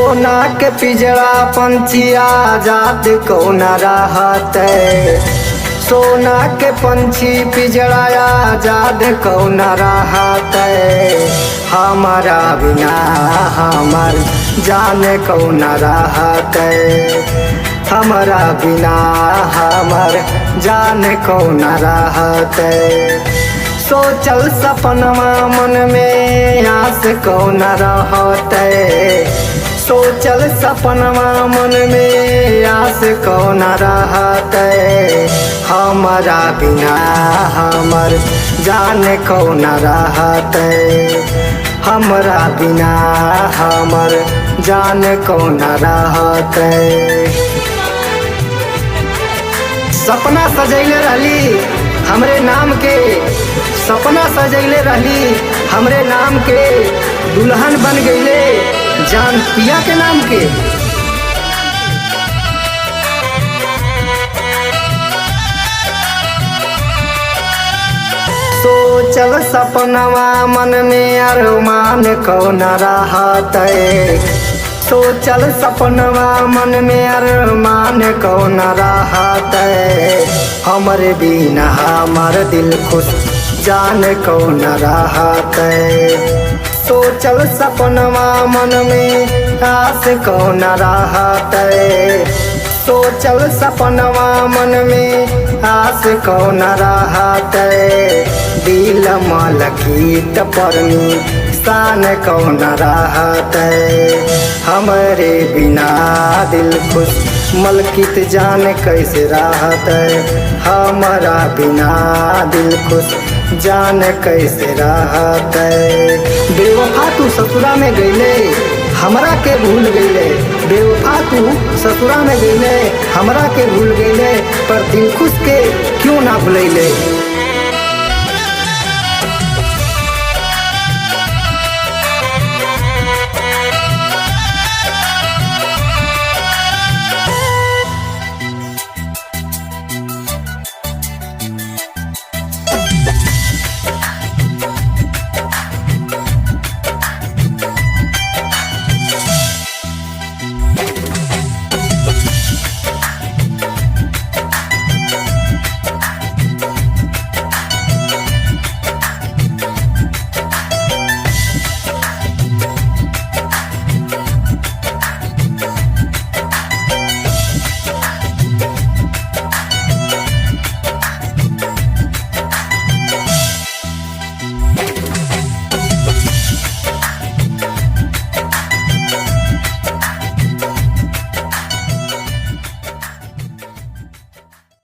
सोना के पिजड़ा पंछी आजाद कौन रहत। सोना के पंछी पिजड़ा आजाद कौन रहत। हमारा बिना हमर जान कौन रहत। हमारा बिना हमर जान कौन रहत। सोचल सपनवा मन में आस कौन रहत। सोचल सपनवा मन में आस कौन रहत। हमारा बिना हमर जान कौन रहत। हमारा बिना हमर जान कौन रहत। सपना सजैले रहली हमरे नाम के, सपना सजैले रहली हमरे नाम के, दुल्हन बन गईले जान पिया के नाम के। सोचल सपनवा मन में अरमान कौन रहत। सोचल सपनवा मन में अरमान कौन रहत। हमरे बिना हमर दिल खुश जान कौन रहत। सोचल सपनवा मन में आस कौन रहत। सोचल सपनवा मन में आस कौन रहत। दिल मलकीत परनी शान कौन रहत। हमरे बिना दिल खुश मलकित जान कैसे रहत। हमारा बिना दिल खुश जान कैसे रहत। बेवफा तू ससुरा में गईले हमरा के भूल गईले। बेवफा तू ससुरा में गईले हमरा के भूल गईले, पर दिल खुश के क्यों ना भूलैले।